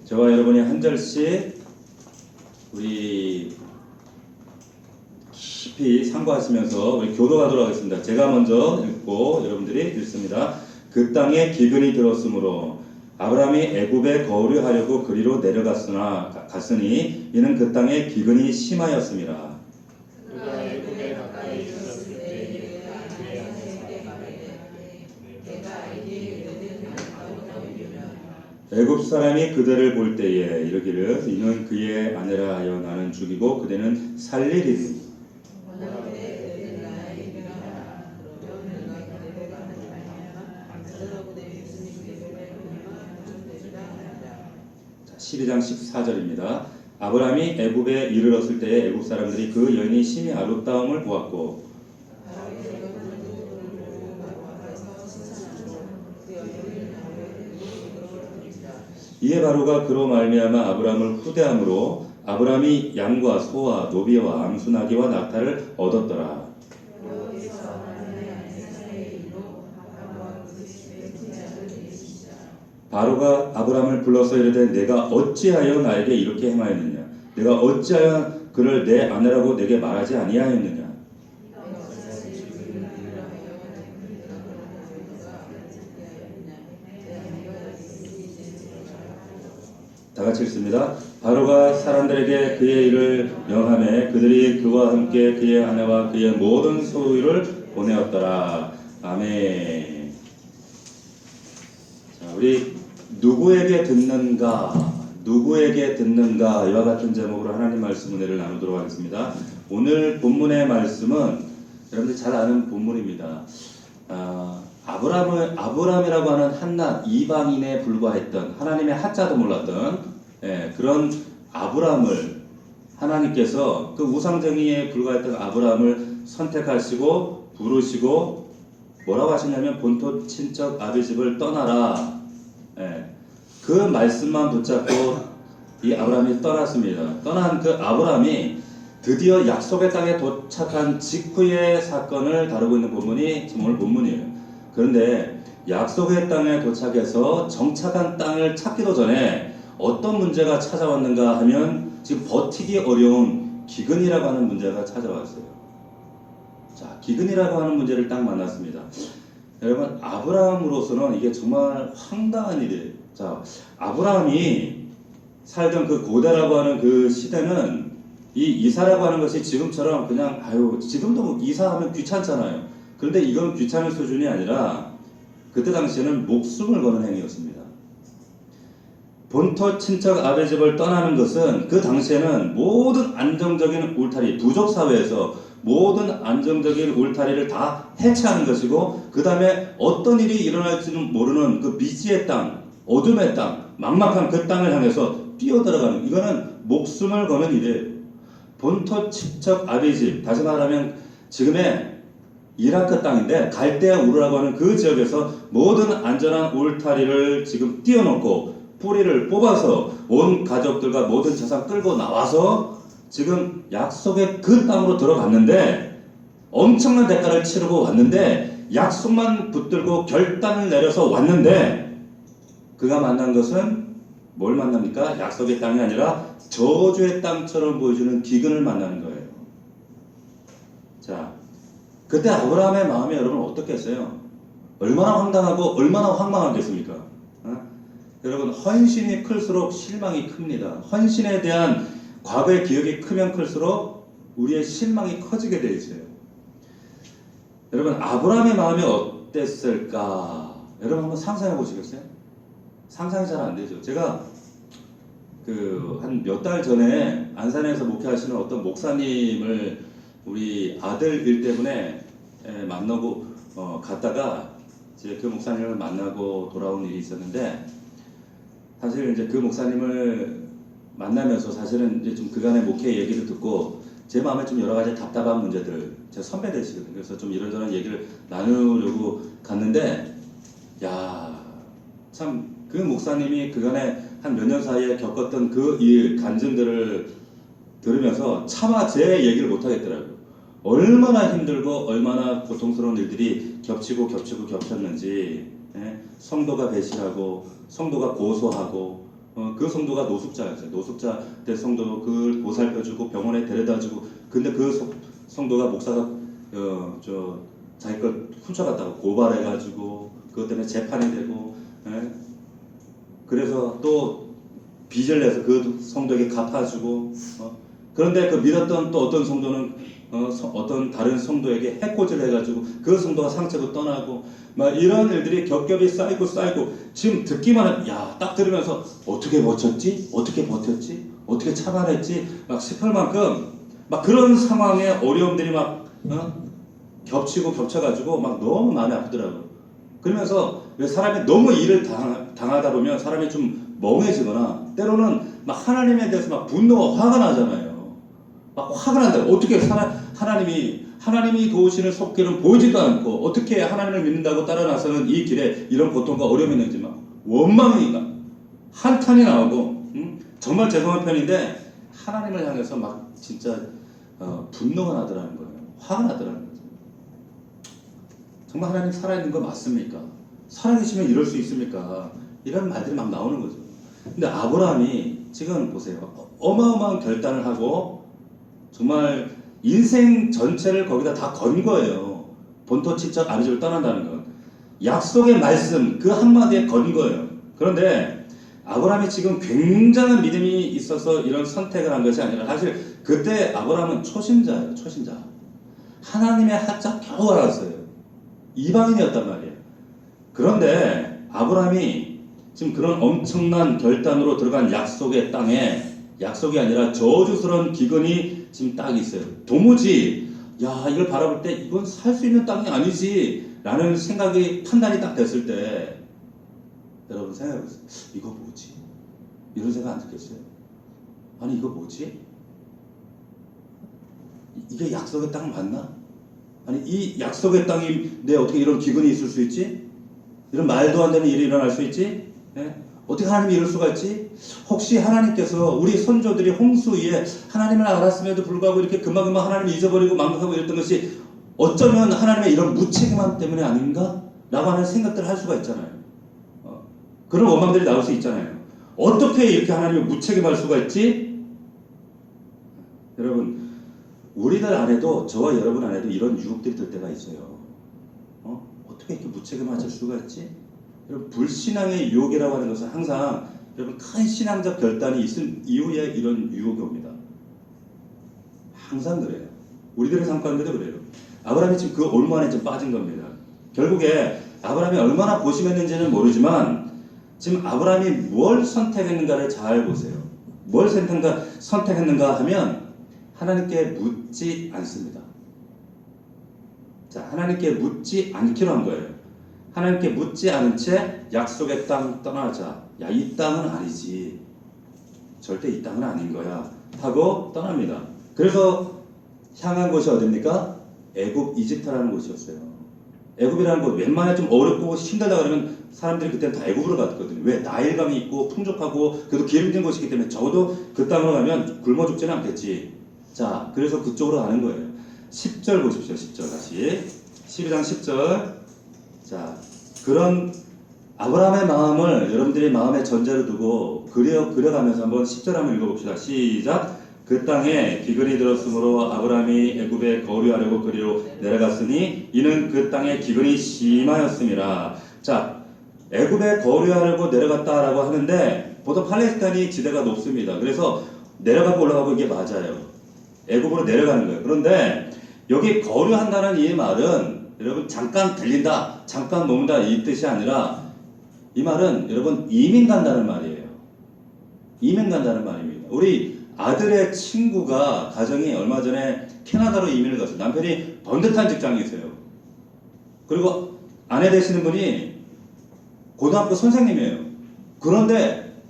저와 여러분이 한 절씩 우리 깊이 상고하시면서 우리 교도하도록 하겠습니다. 제가 먼저 읽고 여러분들이 읽습니다. 그 땅에 기근이 들었으므로 아브라함이 애굽에 거류하려고 그리로 갔으니 이는 그 땅에 기근이 심하였습니다. 그가 애굽에 가까이 있었을 때에 애굽 사람이 그들을 볼 때에 이르기를 이는 그의 아내라 하여 나는 죽이고 그대는 살리리니 자, 12장 14절입니다. 아브라함이 애굽에 이르렀을 때에 애굽 사람들이 그 여인이 심히 아름다움을 보았고 이에 바로가 그로 말미암아 아브라함을 후대함으로 아브라함이 양과 소와 노비와 암수나귀와 낙타를 얻었더라. 바로가 아브라함을 불러서 이르되 내가 어찌하여 나에게 이렇게 행하였느냐? 내가 어찌하여 그를 내 아내라고 내게 말하지 아니하였느냐? 다 같이 읽습니다. 바로가 사람들에게 그의 일을 명하매 그들이 그와 함께 그의 아내와 그의 모든 소유를 보내었더라. 아멘. 자, 우리 누구에게 듣는가? 누구에게 듣는가? 이와 같은 제목으로 하나님 말씀 은혜를 나누도록 하겠습니다. 오늘 본문의 말씀은 여러분들 잘 아는 본문입니다. 아브라함이라고 하는 한낱 이방인에 불과했던 하나님의 하자도 몰랐던 그런 아브라함을 하나님께서 그 우상쟁이에 불과했던 아브라함을 선택하시고 부르시고 뭐라고 하시냐면 본토 친척 아비집을 떠나라. 그 말씀만 붙잡고 이 아브라함이 떠났습니다. 떠난 그 아브라함이 드디어 약속의 땅에 도착한 직후의 사건을 다루고 있는 본문이 지금 오늘 본문이에요. 그런데 약속의 땅에 도착해서 정착한 땅을 찾기도 전에 어떤 문제가 찾아왔는가 하면 지금 버티기 어려운 기근이라고 하는 문제가 찾아왔어요. 자, 기근이라고 하는 문제를 딱 만났습니다. 여러분, 아브라함으로서는 이게 정말 황당한 일이에요. 자, 아브라함이 살던 그 고대라고 하는 그 시대는 이 이사라고 하는 것이 지금처럼 그냥 지금도 이사하면 귀찮잖아요. 그런데 이건 귀찮은 수준이 아니라 그때 당시에는 목숨을 거는 행위였습니다. 본토 친척 아베집을 떠나는 것은 그 당시에는 모든 안정적인 울타리, 부족 사회에서 모든 안정적인 울타리를 다 해체하는 것이고 그 다음에 어떤 일이 일어날지는 모르는 그 미지의 땅, 어둠의 땅, 막막한 그 땅을 향해서 뛰어들어가는 이거는 목숨을 거는 일이에요. 본토 친척 아베집, 다시 말하면 지금의 이라크 땅인데 갈대아 우르라고 하는 그 지역에서 모든 안전한 울타리를 지금 띄워놓고 뿌리를 뽑아서 온 가족들과 모든 재산 끌고 나와서 지금 약속의 그 땅으로 들어갔는데 엄청난 대가를 치르고 왔는데 약속만 붙들고 결단을 내려서 왔는데 그가 만난 것은 뭘 만납니까? 약속의 땅이 아니라 저주의 땅처럼 보여주는 기근을 만나는 거예요. 자, 그때 아브라함의 마음이 여러분 어떻겠어요? 얼마나 황당하고 얼마나 황망하겠습니까? 여러분, 헌신이 클수록 실망이 큽니다. 헌신에 대한 과거의 기억이 크면 클수록 우리의 실망이 커지게 되어 있어요. 여러분, 아브라함의 마음이 어땠을까? 여러분 한번 상상해 보시겠어요? 상상이 잘 안 되죠. 제가 한 몇 달 전에 안산에서 목회하시는 어떤 목사님을 우리 아들 일 때문에 만나고 갔다가 이제 그 목사님을 만나고 돌아온 일이 있었는데 사실 이제 그 목사님을 만나면서 사실은 이제 좀 그간의 목회 얘기를 듣고 제 마음에 좀 여러 가지 답답한 문제들, 제 선배 되시거든요. 그래서 좀 이런저런 얘기를 나누려고 갔는데 참 그 목사님이 그간에 한 몇 년 사이에 겪었던 그 일, 간증들을 들으면서 차마 제 얘기를 못 하겠더라고요. 얼마나 힘들고 얼마나 고통스러운 일들이 겹쳤는지 성도가 배신하고 성도가 고소하고 그 성도가 노숙자였어요. 노숙자 때 성도 그걸 보살펴주고 병원에 데려다주고. 근데 그 성도가 목사가 자기 걸 훔쳐갔다고 고발해가지고 그것 때문에 재판이 되고, 예? 그래서 또 빚을 내서 그 성도에게 갚아주고, 그런데 그 믿었던 또 어떤 성도는 어떤 다른 성도에게 해코지를 해가지고 그 성도가 상처도 떠나고, 막 이런 일들이 겹겹이 쌓이고 지금 듣기만 해, 딱 들으면서 어떻게 버텼지? 어떻게 버텼지? 어떻게 참아냈지? 막 싶을 만큼 막 그런 상황에 어려움들이 막 겹치고 겹쳐가지고 막 너무 마음이 아프더라고요. 그러면서 왜 사람이 너무 일을 당하다 보면 사람이 좀 멍해지거나 때로는 막 하나님에 대해서 막 분노가 화가 나잖아요. 막 화가 난다. 어떻게 하나님이 도우시는 속길은 보이지도 않고 어떻게 하나님을 믿는다고 따라 나서는 이 길에 이런 고통과 어려움이 있는지 막 원망이 한탄이 나오고, 정말 죄송한 편인데 하나님을 향해서 막 진짜 분노가 나더라는 거예요. 화가 나더라는 거죠. 정말 하나님 살아있는 거 맞습니까? 살아계시면 이럴 수 있습니까? 이런 말들이 막 나오는 거죠. 근데 아브라함이 지금 보세요. 어마어마한 결단을 하고 정말 인생 전체를 거기다 다 건 거예요. 본토 친척 아비집을 떠난다는 건. 약속의 말씀 그 한마디에 건 거예요. 그런데 아브라함이 지금 굉장한 믿음이 있어서 이런 선택을 한 것이 아니라 사실 그때 아브라함은 초신자예요. 초신자. 하나님의 하자 겨우 알았어요. 이방인이었단 말이에요. 그런데 아브라함이 지금 그런 엄청난 결단으로 들어간 약속의 땅에 약속이 아니라 저주스러운 기근이 지금 딱 있어요. 도무지 이걸 바라볼 때 이건 살 수 있는 땅이 아니지 라는 판단이 딱 됐을 때 여러분 생각해보세요. 이거 뭐지? 이런 생각 안 들겠어요? 아니 이거 뭐지? 이게 약속의 땅 맞나? 아니 이 약속의 땅이 내 어떻게 이런 기근이 있을 수 있지? 이런 말도 안 되는 일이 일어날 수 있지? 네? 어떻게 하나님이 이럴 수가 있지? 혹시 하나님께서 우리 선조들이 홍수 위에 하나님을 알았음에도 불구하고 이렇게 금방금방 하나님을 잊어버리고 망각하고 이랬던 것이 어쩌면 하나님의 이런 무책임함 때문에 아닌가? 라고 하는 생각들을 할 수가 있잖아요. 그런 원망들이 나올 수 있잖아요. 어떻게 이렇게 하나님을 무책임할 수가 있지? 여러분 우리들 안에도 저와 여러분 안에도 이런 유혹들이 들 때가 있어요. 어떻게 이렇게 무책임하실 수가 있지? 여러분 불신앙의 유혹이라고 하는 것은 항상 여러분 큰 신앙적 결단이 있은 이후에 이런 유혹이 옵니다. 항상 그래요. 우리들의 삶 가운데도 그래요. 아브라함이 지금 그 올무 안에 좀 빠진 겁니다. 결국에 아브라함이 얼마나 고심했는지는 모르지만 지금 아브라함이 뭘 선택했는가를 잘 보세요. 뭘 선택했는가 하면 하나님께 묻지 않습니다. 자, 하나님께 묻지 않기로 한 거예요. 하나님께 묻지 않은 채 약속의 땅 떠나자. 이 땅은 아니지. 절대 이 땅은 아닌 거야. 하고 떠납니다. 그래서 향한 곳이 어딥니까? 애굽 이집트라는 곳이었어요. 애굽이라는 곳 웬만해 좀 어렵고 힘들다 그러면 사람들이 그때는 다 애굽으로 갔거든요. 왜? 나일강이 있고 풍족하고 그래도 기름진 곳이기 때문에 적어도 그 땅으로 가면 굶어 죽지는 않겠지. 자, 그래서 그쪽으로 가는 거예요. 10절 보십시오. 10절 다시. 12장 10절. 자, 그런 아브라함의 마음을 여러분들이 마음의 전제로 두고 그려가면서 한번 10절 한번 읽어봅시다. 시작. 그 땅에 기근이 들었으므로 아브라함이 애굽에 거류하려고 그리로 내려갔으니 이는 그 땅에 기근이 심하였음이라. 자, 애굽에 거류하려고 내려갔다라고 하는데 보통 팔레스타인이 지대가 높습니다. 그래서 내려가고 올라가고 이게 맞아요. 애굽으로 내려가는 거예요. 그런데 여기 거류한다는 이 말은 여러분 잠깐 들린다, 잠깐 머문다 이 뜻이 아니라 이 말은 여러분 이민 간다는 말이에요. 이민 간다는 말입니다. 우리 아들의 친구가 가정이 얼마 전에 캐나다로 이민을 갔어요. 남편이 번듯한 직장이 있어요. 그리고 아내 되시는 분이 고등학교 선생님이에요. 그런데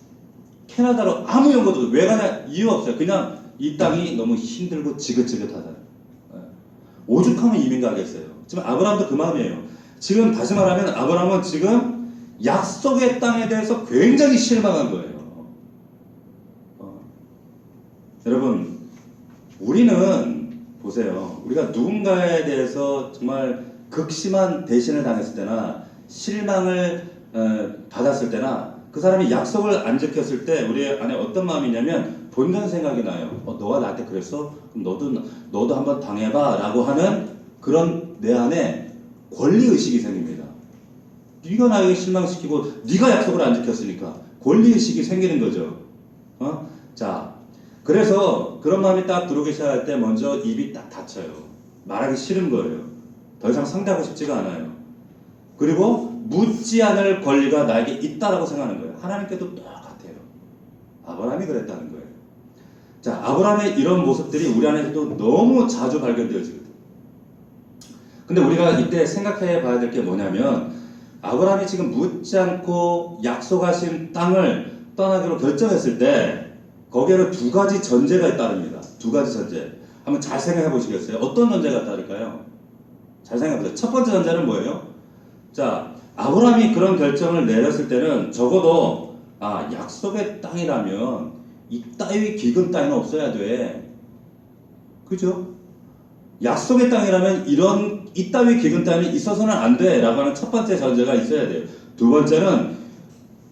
캐나다로 아무 연고도 없어요. 왜 가냐 이유 없어요. 그냥 이 땅이 너무 힘들고 지긋지긋하다. 오죽하면 이민 가겠어요. 지금 아브라함도 그 마음이에요. 지금 다시 말하면 아브라함은 지금 약속의 땅에 대해서 굉장히 실망한 거예요. 여러분 우리는 보세요. 우리가 누군가에 대해서 정말 극심한 배신을 당했을 때나 실망을 받았을 때나 그 사람이 약속을 안 지켰을 때 우리 안에 어떤 마음이냐면 본전 생각이 나요. 너가 나한테 그랬어? 그럼 너도 한번 당해봐 라고 하는 그런 내 안에 권리의식이 생깁니다. 네가 나에게 실망시키고 네가 약속을 안 지켰으니까 권리의식이 생기는 거죠. 자, 그래서 그런 마음이 딱 들어오기 시작할 때 먼저 입이 딱 닫혀요. 말하기 싫은 거예요. 더 이상 상대하고 싶지가 않아요. 그리고 묻지 않을 권리가 나에게 있다라고 생각하는 거예요. 하나님께도 똑같아요. 아브라함이 그랬다는 거예요. 자, 아브라함의 이런 모습들이 우리 안에서도 너무 자주 발견되어지거든요. 근데 우리가 이때 생각해 봐야 될 게 뭐냐면 아브라함이 지금 묻지 않고 약속하신 땅을 떠나기로 결정했을 때 거기에는 두 가지 전제가 따릅니다. 두 가지 전제. 한번 잘 생각해 보시겠어요? 어떤 전제가 따를까요? 잘 생각해 보세요. 첫 번째 전제는 뭐예요? 자, 아브라함이 그런 결정을 내렸을 때는 적어도 약속의 땅이라면 이따위 기근 따위는 없어야 돼. 그죠? 약속의 땅이라면 이따위 기근 따위는 있어서는 안 돼 라고 하는 첫 번째 전제가 있어야 돼요. 두 번째는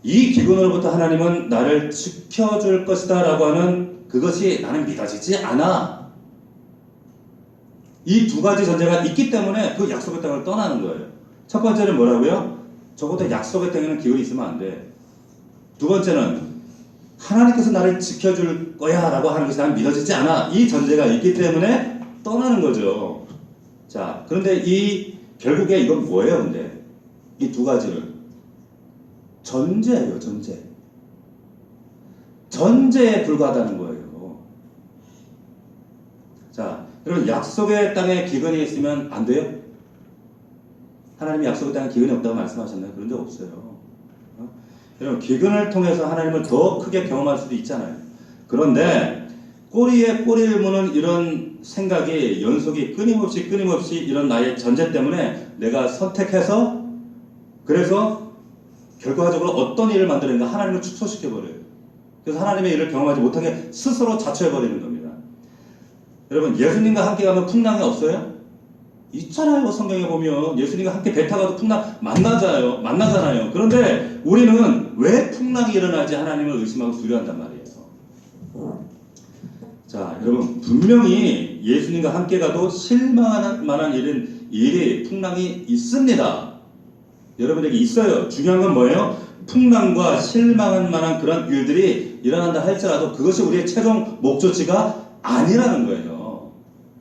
이 기근으로부터 하나님은 나를 지켜줄 것이다 라고 하는 그것이 나는 믿어지지 않아. 이 두 가지 전제가 있기 때문에 그 약속의 땅을 떠나는 거예요. 첫 번째는 뭐라고요? 적어도 약속의 땅에는 기근이 있으면 안 돼. 두 번째는 하나님께서 나를 지켜줄 거야 라고 하는 것이 나는 믿어지지 않아. 이 전제가 있기 때문에 떠나는 거죠. 자, 그런데 결국에 이건 뭐예요, 근데? 이 두 가지는 전제예요, 전제. 전제에 불과하다는 거예요. 자, 여러분, 약속의 땅에 기근이 있으면 안 돼요? 하나님이 약속의 땅에 기근이 없다고 말씀하셨나요? 그런 적 없어요. 여러분, 기근을 통해서 하나님을 더 크게 경험할 수도 있잖아요. 그런데 꼬리에 꼬리를 무는 이런 생각이 연속이 끊임없이 이런 나의 전제 때문에 내가 선택해서 그래서 결과적으로 어떤 일을 만드는가 하나님을 축소시켜버려요. 그래서 하나님의 일을 경험하지 못하게 스스로 자초해버리는 겁니다. 여러분, 예수님과 함께 가면 풍랑이 없어요? 있잖아요. 성경에 보면 예수님과 함께 배 타가도 풍랑 만나잖아요. 그런데 우리는 왜 풍랑이 일어나지 하나님을 의심하고 두려워한단 말이에요. 자, 여러분, 분명히 예수님과 함께 가도 실망할 만한 일이 풍랑이 있습니다. 여러분에게 있어요. 중요한 건 뭐예요? 풍랑과 실망할 만한 그런 일들이 일어난다 할지라도 그것이 우리의 최종 목적지가 아니라는 거예요.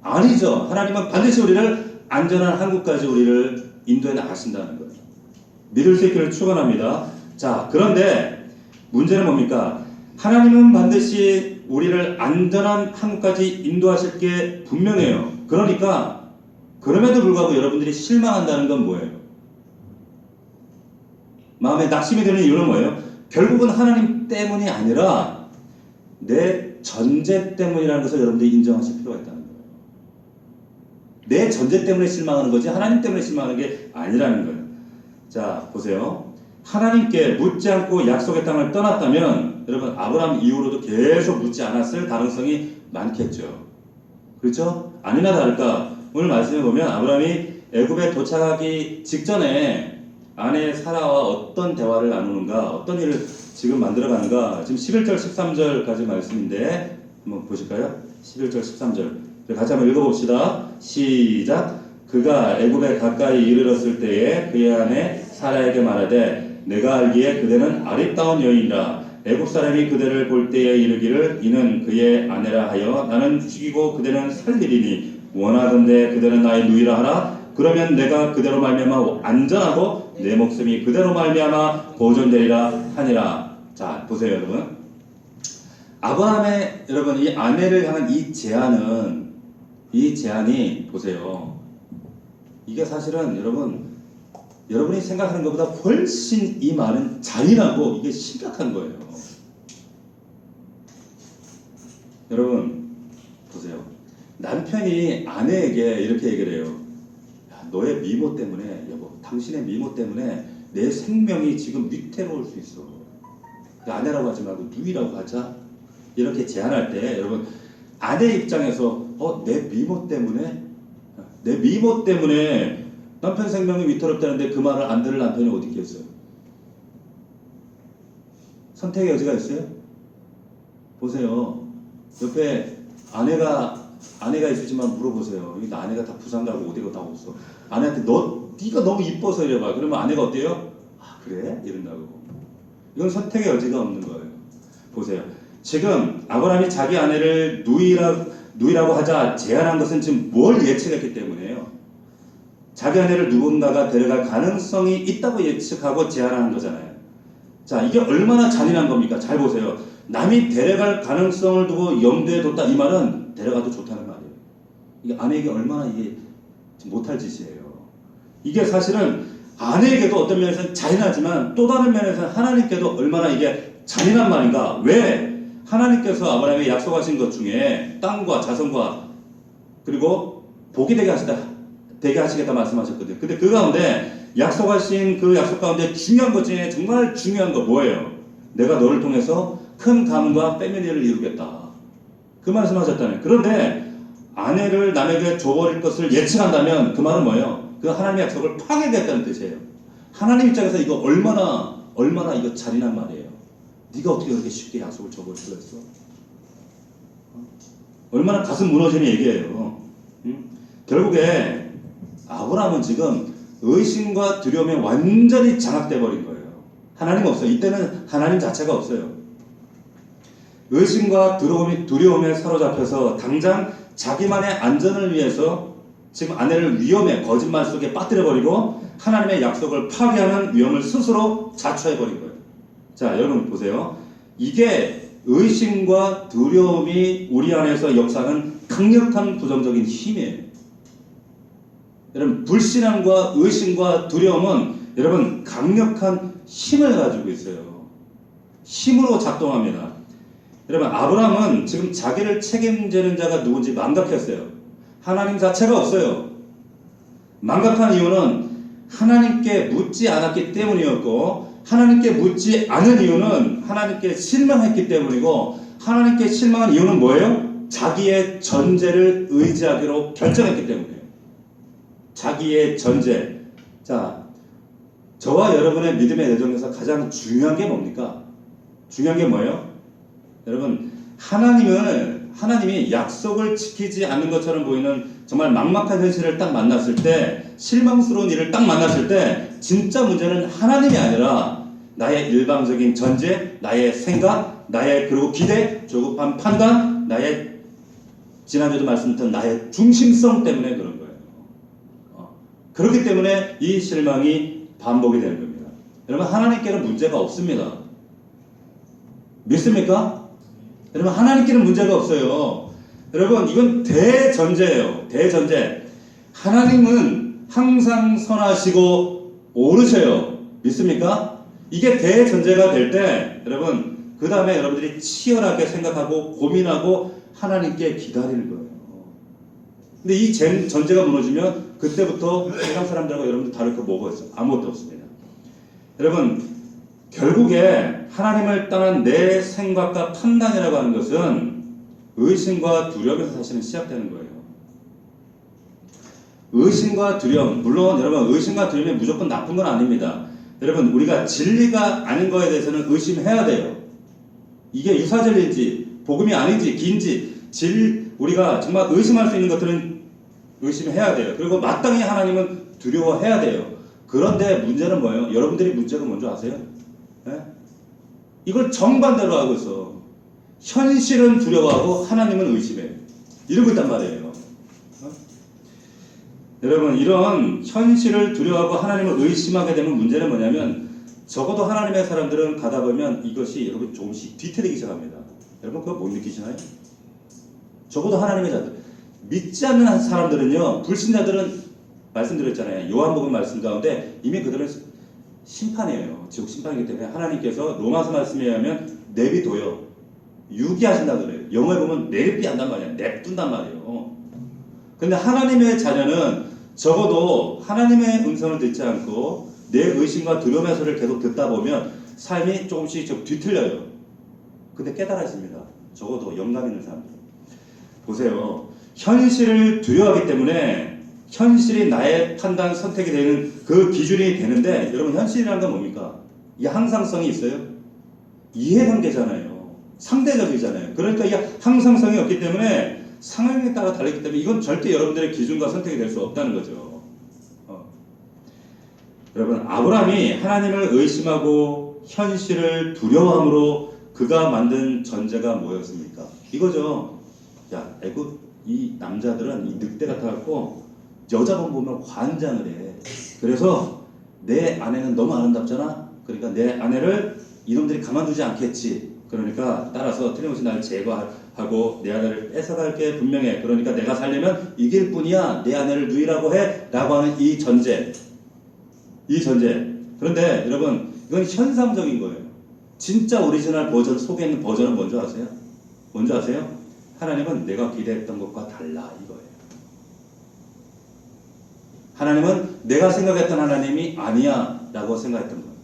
아니죠. 하나님은 반드시 우리를 안전한 한국까지 우리를 인도해 나가신다는 거예요. 믿을 수 있기를 축원합니다. 자, 그런데 문제는 뭡니까? 하나님은 반드시 우리를 안전한 한국까지 인도하실 게 분명해요. 그러니까 그럼에도 불구하고 여러분들이 실망한다는 건 뭐예요? 마음에 낙심이 드는 이유는 뭐예요? 결국은 하나님 때문이 아니라 내 전제 때문이라는 것을 여러분들이 인정하실 필요가 있다는 거예요. 내 전제 때문에 실망하는 거지 하나님 때문에 실망하는 게 아니라는 거예요. 자, 보세요. 하나님께 묻지 않고 약속의 땅을 떠났다면 여러분 아브라함 이후로도 계속 묻지 않았을 가능성이 많겠죠. 그렇죠? 아니나 다를까 오늘 말씀해 보면 아브라함이 애굽에 도착하기 직전에 아내 사라와 어떤 대화를 나누는가, 어떤 일을 지금 만들어가는가. 지금 11절 13절까지 말씀인데 한번 보실까요? 11절 13절 같이 한번 읽어봅시다. 시작. 그가 애굽에 가까이 이르렀을 때에 그의 아내 사라에게 말하되 내가 알기에 그대는 아름다운 여인이라 애굽 사람이 그대를 볼 때에 이르기를 이는 그의 아내라 하여 나는 죽이고 그대는 살리리니 원하건대 그대는 나의 누이라 하라. 그러면 내가 그대로 말미암아 안전하고 내 목숨이 그대로 말미암아 보존되리라 하니라. 자, 보세요, 여러분. 아브라함의 여러분 이 아내를 향한 이 제안이 보세요. 이게 사실은 여러분이 생각하는 것보다 훨씬 이 말은 잔인하고 이게 심각한 거예요. 여러분 보세요. 남편이 아내에게 이렇게 얘기를 해요. 야, 너의 미모 때문에 여보, 당신의 미모 때문에 내 생명이 지금 위태로울 수 있어. 아내라고 하지 말고 누이라고 하자. 이렇게 제안할 때 여러분 아내 입장에서 내 미모 때문에 남편 생명이 위태롭다는데 그 말을 안 들을 남편이 어디 있겠어요? 선택의 여지가 있어요? 보세요. 옆에 아내가 있으지만 물어보세요. 여기 아내가 다 부산 가고 어디 가고 없어. 아내한테 네가 너무 이뻐서 이래봐. 그러면 아내가 어때요? 아 그래? 이런다고. 이건 선택의 여지가 없는 거예요. 보세요. 지금 아브라함이 자기 아내를 누이라고 하자 제안한 것은 지금 뭘 예측했기 때문에요. 자기 아내를 누군가가 데려갈 가능성이 있다고 예측하고 제안하는 거잖아요. 자, 이게 얼마나 잔인한 겁니까? 잘 보세요. 남이 데려갈 가능성을 두고 염두에 뒀다. 이 말은 데려가도 좋다는 말이에요. 이게 아내에게 얼마나 이게 못할 짓이에요. 이게 사실은 아내에게도 어떤 면에서는 잔인하지만 또 다른 면에서는 하나님께도 얼마나 이게 잔인한 말인가. 왜? 하나님께서 아브라함에게 약속하신 것 중에 땅과 자손과 그리고 복이 되게 하시겠다 말씀하셨거든요. 근데 그 가운데 약속하신 그 약속 가운데 중요한 것 중에 정말 중요한 거 뭐예요? 내가 너를 통해서 큰 가문과 패밀리를 이루겠다. 그 말씀하셨다는. 그런데 아내를 남에게 줘버릴 것을 예측한다면 그 말은 뭐예요? 그 하나님의 약속을 파괴하겠다는 뜻이에요. 하나님 입장에서 이거 얼마나 이거 잔인한 말이에요. 네가 어떻게 그렇게 쉽게 약속을 줘버릴 수가 있어? 얼마나 가슴 무너지는 얘기예요. 응? 결국에 아브라함은 지금 의심과 두려움에 완전히 장악돼 버린 거예요. 하나님 없어요. 이때는 하나님 자체가 없어요. 의심과 두려움에 사로잡혀서 당장 자기만의 안전을 위해서 지금 아내를 위험에 거짓말 속에 빠뜨려버리고 하나님의 약속을 파괴하는 위험을 스스로 자초해버린 거예요. 자, 여러분 보세요. 이게 의심과 두려움이 우리 안에서 역사하는 강력한 부정적인 힘이에요. 여러분, 불신앙과 의심과 두려움은 여러분 강력한 힘을 가지고 있어요. 힘으로 작동합니다. 여러분, 아브라함은 지금 자기를 책임지는 자가 누군지 망각했어요. 하나님 자체가 없어요. 망각한 이유는 하나님께 묻지 않았기 때문이었고, 하나님께 묻지 않은 이유는 하나님께 실망했기 때문이고, 하나님께 실망한 이유는 뭐예요? 자기의 전제를 의지하기로 결정했기 때문이에요. 자기의 전제. 자, 저와 여러분의 믿음의 여정에서 가장 중요한 게 뭡니까? 중요한 게 뭐예요? 여러분, 하나님이 약속을 지키지 않는 것처럼 보이는 정말 막막한 현실을 딱 만났을 때, 실망스러운 일을 딱 만났을 때, 진짜 문제는 하나님이 아니라 나의 일방적인 전제, 나의 생각, 나의 그리고 기대, 조급한 판단, 나의 지난주에도 말씀드렸던 나의 중심성 때문에 그런 거예요. 그렇기 때문에 이 실망이 반복이 되는 겁니다. 여러분, 하나님께는 문제가 없습니다. 믿습니까? 여러분, 하나님께는 문제가 없어요. 여러분, 이건 대전제예요. 대전제. 하나님은 항상 선하시고 옳으셔요. 믿습니까? 이게 대전제가 될 때 여러분, 그 다음에 여러분들이 치열하게 생각하고 고민하고 하나님께 기다리는 거예요. 근데 이 전제가 무너지면 그때부터 세상 사람들하고 여러분들 다를 거 뭐가 있어요? 아무것도 없습니다. 여러분, 결국에 하나님을 떠난 내 생각과 판단이라고 하는 것은 의심과 두려움에서 사실은 시작되는 거예요. 의심과 두려움, 물론 여러분 의심과 두려움이 무조건 나쁜 건 아닙니다. 여러분, 우리가 진리가 아닌 거에 대해서는 의심해야 돼요. 이게 유사절인지 복음이 아닌지 긴지 우리가 정말 의심할 수 있는 것들은 의심해야 돼요. 그리고 마땅히 하나님은 두려워해야 돼요. 그런데 문제는 뭐예요? 여러분들이 문제가 뭔지 아세요? 네? 이걸 정반대로 하고 있어. 현실은 두려워하고 하나님은 의심해요. 이러고 있단 말이에요. 여러분, 이런 현실을 두려워하고 하나님을 의심하게 되면 문제는 뭐냐면, 적어도 하나님의 사람들은 가다 보면 이것이 여러분 조금씩 뒤틀리기 시작합니다. 여러분 그거 못 느끼시나요? 적어도 하나님의 자들, 믿지 않는 사람들은요, 불신자들은 말씀드렸잖아요. 요한복음 말씀 가운데 이미 그들은 심판이에요. 지옥 심판이기 때문에 하나님께서 로마서 말씀에 의하면 내비둬요. 유기하신다 그래요. 영어에 보면 내립비 한단 말이에요. 냅둔단 말이에요. 근데 하나님의 자녀는 적어도 하나님의 음성을 듣지 않고 내 의심과 두려움의 소리를 계속 듣다 보면 삶이 조금씩 좀 뒤틀려요. 근데 깨달아집니다. 적어도 영감 있는 사람들. 보세요. 현실을 두려워하기 때문에 현실이 나의 판단, 선택이 되는 그 기준이 되는데, 여러분 현실이라는 건 뭡니까? 이 항상성이 있어요? 이해관계잖아요. 상대적이잖아요. 그러니까 이게 항상성이 없기 때문에 상황에 따라 다르기 때문에 이건 절대 여러분들의 기준과 선택이 될 수 없다는 거죠. 여러분, 아브라함이 하나님을 의심하고 현실을 두려워함으로 그가 만든 전제가 뭐였습니까? 이거죠. 야, 애굽 이 남자들은 이 늑대 같아갖고 여자분 보면 환장을 해. 그래서 내 아내는 너무 아름답잖아. 그러니까 내 아내를 이놈들이 가만두지 않겠지. 그러니까 따라서 틀림없이 나를 제거하고 내 아내를 뺏어갈 게 분명해. 그러니까 내가 살려면 이길 뿐이야. 내 아내를 누이라고 해. 라고 하는 이 전제. 그런데 여러분, 이건 현상적인 거예요. 진짜 오리지널 버전 속에 있는 버전은 뭔지 아세요? 뭔지 아세요? 하나님은 내가 기대했던 것과 달라 이거예요. 하나님은 내가 생각했던 하나님이 아니야 라고 생각했던 거예요.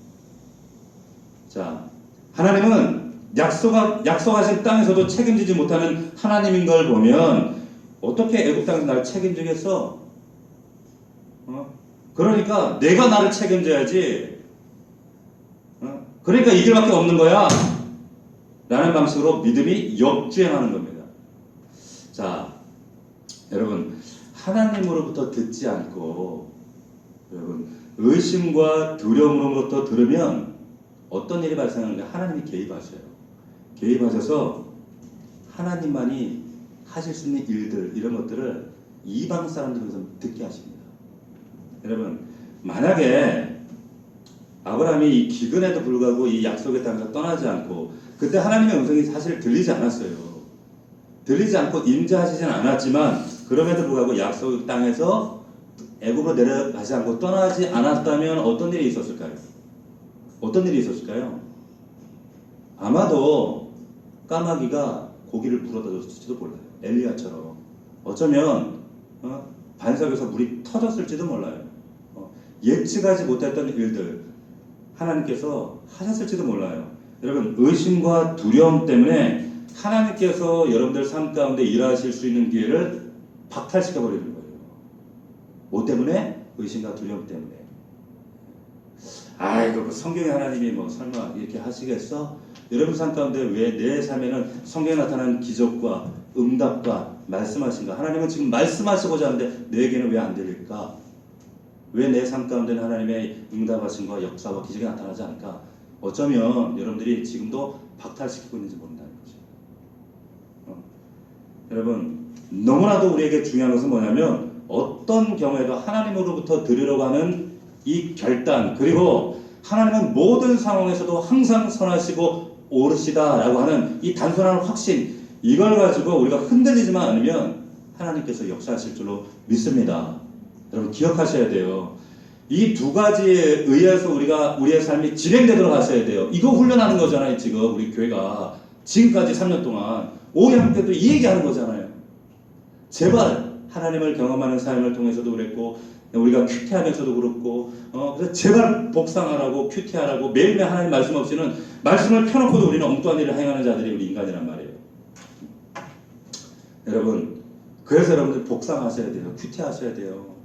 자, 하나님은 약속하신 땅에서도 책임지지 못하는 하나님인 걸 보면 어떻게 애굽 땅에서 나를 책임지겠어? 그러니까 내가 나를 책임져야지. 그러니까 이 길밖에 없는 거야 라는 방식으로 믿음이 역주행하는 겁니다. 자, 여러분, 하나님으로부터 듣지 않고 여러분 의심과 두려움으로부터 들으면 어떤 일이 발생하는가? 하나님이 개입하셔요. 개입하셔서 하나님만이 하실 수 있는 일들, 이런 것들을 이방 사람들에서 듣게 하십니다. 여러분, 만약에 아브라함이 이 기근에도 불구하고 이 약속의 땅에서 떠나지 않고, 그때 하나님의 음성이 사실 들리지 않았어요. 들리지 않고 임재하시진 않았지만, 그럼에도 불구하고 약속의 땅에서 애굽으로 내려가지 않고 떠나지 않았다면 어떤 일이 있었을까요? 어떤 일이 있었을까요? 아마도 까마귀가 고기를 물어다 줬을지도 몰라요. 엘리야처럼. 어쩌면 반석에서 물이 터졌을지도 몰라요. 예측하지 못했던 일들 하나님께서 하셨을지도 몰라요. 여러분, 의심과 두려움 때문에 하나님께서 여러분들 삶 가운데 일하실 수 있는 기회를 박탈시켜버리는 거예요. 뭐 때문에? 의심과 두려움 때문에. 아이고, 성경에 하나님이 뭐 설마 이렇게 하시겠어? 여러분 삶 가운데 왜 내 삶에는 성경에 나타난 기적과 응답과 말씀하신가? 하나님은 지금 말씀하시고자 하는데 내게는 왜 안 들릴까? 왜 내 삶 가운데는 하나님의 응답하심과 역사와 기적이 나타나지 않을까? 어쩌면 여러분들이 지금도 박탈시키고 있는지 모른다는 거죠. 여러분, 너무나도 우리에게 중요한 것은 뭐냐면 어떤 경우에도 하나님으로부터 들으려고 하는 이 결단, 그리고 하나님은 모든 상황에서도 항상 선하시고 옳으시다라고 하는 이 단순한 확신, 이걸 가지고 우리가 흔들리지만 않으면 하나님께서 역사하실 줄로 믿습니다. 여러분, 기억하셔야 돼요. 이 두 가지에 의해서 우리의 삶이 진행되도록 하셔야 돼요. 이거 훈련하는 거잖아요. 지금 우리 교회가 지금까지 3년 동안 오해 함께도 이 얘기하는 거잖아요. 제발 하나님을 경험하는 삶을 통해서도 그랬고, 우리가 큐티하면서도 그렇고, 그래서 제발 복상하라고 큐티하라고 매일매일 하나님 말씀 없이는, 말씀을 펴놓고도 우리는 엉뚱한 일을 행하는 자들이 우리 인간이란 말이에요. 여러분, 그래서 여러분들 복상하셔야 돼요. 큐티하셔야 돼요.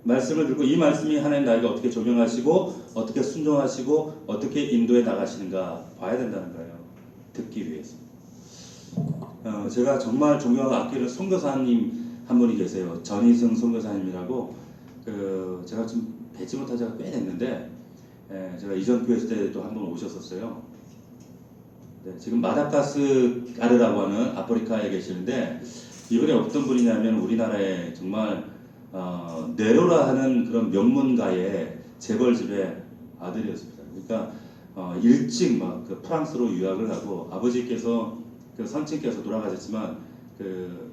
말씀을 듣고 이 말씀이 하나님 나에게 어떻게 적용하시고 어떻게 순종하시고 어떻게 인도해 나가시는가 봐야 된다는 거예요. 듣기 위해서. 제가 정말 존경하고 아끼는 선교사님 한 분이 계세요. 전희승 선교사님이라고. 제가 좀 뵙지 못한 지가 꽤 됐는데, 제가 이전 교회 때도 한 번 오셨었어요. 네, 지금 마다가스카르라고 하는 아프리카에 계시는데, 이분이 어떤 분이냐면 우리나라에 정말 네로라 하는 그런 명문가의 재벌집의 아들이었습니다. 그러니까 일찍 막 그 프랑스로 유학을 하고, 아버지께서 그 선친께서 돌아가셨지만 그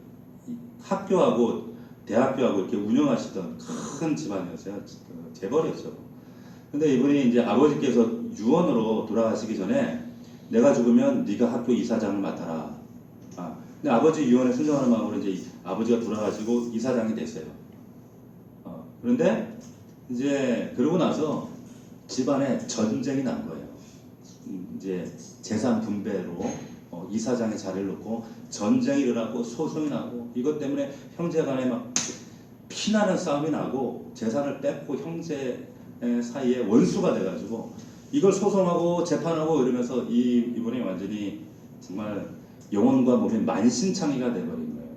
학교하고 대학교하고 이렇게 운영하시던 큰 집안이었어요. 재벌이었죠. 근데 이분이 이제 아버지께서 유언으로 돌아가시기 전에 내가 죽으면 네가 학교 이사장을 맡아라. 근데 아버지 유언에 순종하는 마음으로 이제 아버지가 돌아가시고 이사장이 됐어요. 그런데 이제 그러고 나서 집안에 전쟁이 난 거예요. 이제 재산 분배로 이사장의 자리를 놓고 전쟁이 일어나고 소송이 나고, 이것 때문에 형제간에 막 피나는 싸움이 나고 재산을 뺏고 형제 사이에 원수가 돼가지고 이걸 소송하고 재판하고 이러면서 이분이 완전히 정말 영혼과 몸이 만신창이가 돼버린 거예요.